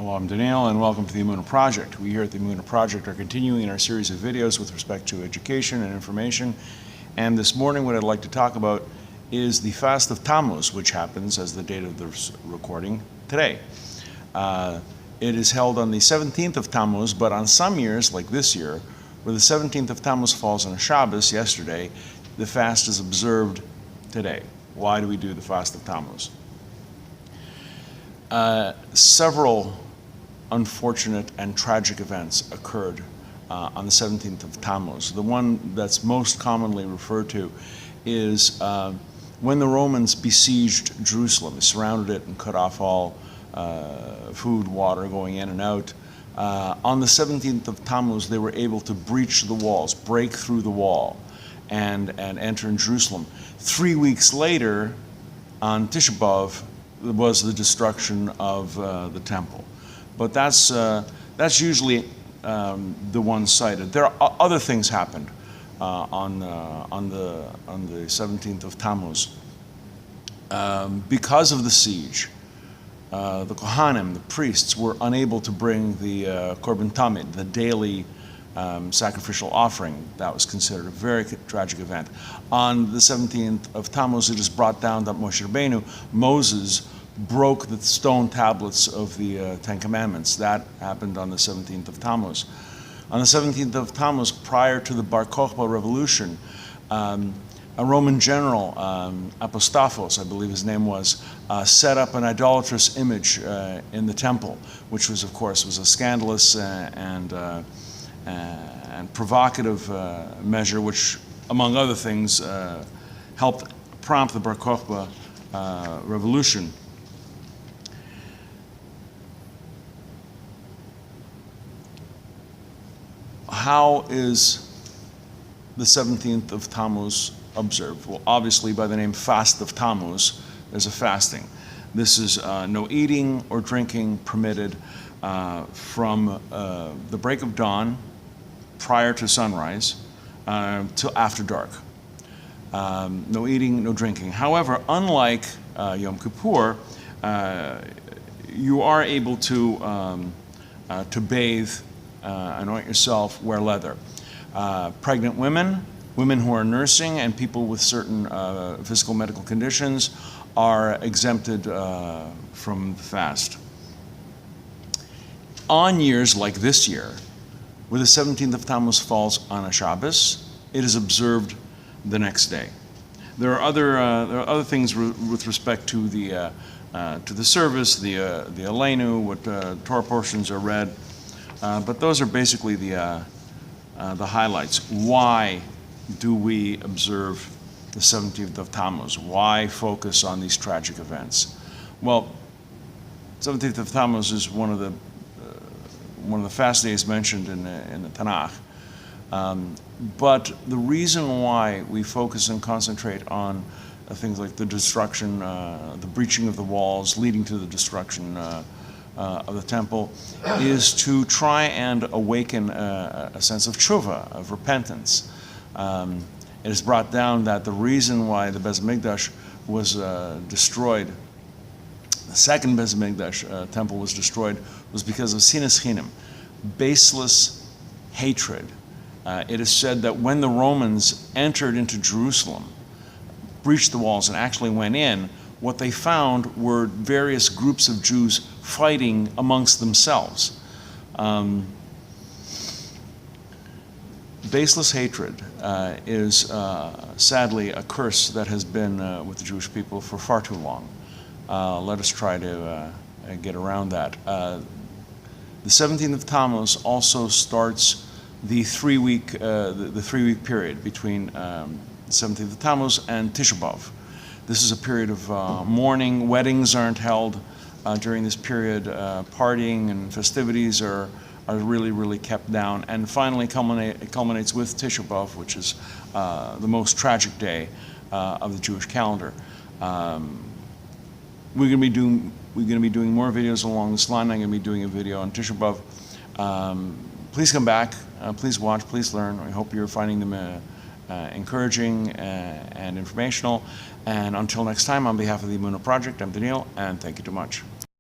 Hello, I'm Daniel, and welcome to the Emunah Project. We here at the Emunah Project are continuing our series of videos with respect to education and information. And this morning, what I'd like to talk about is the Fast of Tammuz, which happens as the date of the recording today. It is held on the 17th of Tammuz, but on some years, like this year, where the 17th of Tammuz falls on a Shabbos yesterday, the fast is observed today. Why do we do the Fast of Tammuz? Several unfortunate and tragic events occurred on the 17th of Tammuz. The one that's most commonly referred to is when the Romans besieged Jerusalem. They surrounded it and cut off all food, water going in and out. On the 17th of Tammuz, they were able to breach the walls, break through the wall, and enter in Jerusalem. 3 weeks later, on Tisha B'Av, was the destruction of the temple. But that's usually the one cited. There are other things happened on the 17th of Tammuz. Because of the siege, the Kohanim, the priests, were unable to bring the Korban Tamid, the daily sacrificial offering. That was considered a very tragic event. On the 17th of Tammuz, it is brought down that Moshe Rabbeinu, Moses, broke the stone tablets of the Ten Commandments. That happened on the 17th of Tammuz. On the 17th of Tammuz, prior to the Bar Kokhba revolution, a Roman general, Apostaphos, I believe his name was, set up an idolatrous image in the temple, which was, of course, was a scandalous and provocative measure, which, among other things, helped prompt the Bar Kokhba revolution. How is the 17th of Tammuz observed? Well, obviously by the name Fast of Tammuz, there's a fasting. This is no eating or drinking permitted from the break of dawn prior to sunrise till after dark. No eating, no drinking. However, unlike Yom Kippur, you are able to bathe, anoint yourself, wear leather. Pregnant women, women who are nursing, and people with certain physical medical conditions are exempted from the fast. On years like this year, where the 17th of Tammuz falls on a Shabbos, it is observed the next day. There are other things with respect to the service, the Aleinu, what Torah portions are read. But those are basically the highlights. Why do we observe the 17th of Tammuz? Why focus on these tragic events? Well, 17th of Tammuz is one of the fast days mentioned in the Tanakh. But the reason why we focus and concentrate on things like the destruction, the breaching of the walls leading to the destruction of the temple, is to try and awaken a sense of tshuva, of repentance. It is brought down that the reason why the Beis Hamikdash was destroyed, the second Beis Hamikdash temple was destroyed, was because of sinas chinam, baseless hatred. It is said that when the Romans entered into Jerusalem, breached the walls and actually went in, what they found were various groups of Jews fighting amongst themselves. Baseless hatred is sadly a curse that has been with the Jewish people for far too long. Let us try to get around that. The 17th of Tammuz also starts the three-week period between the 17th of Tammuz and Tisha B'Av. This is a period of mourning. Weddings aren't held during this period. Partying and festivities are really kept down. And finally, it culminates with Tisha B'Av, which is the most tragic day of the Jewish calendar. We're going to be doing more videos along this line. I'm going to be doing a video on Tisha B'Av. Please come back. Please watch. Please learn. I hope you're finding them encouraging and informational. And until next time, on behalf of the Emunah Project, I'm Daniel, and thank you too much.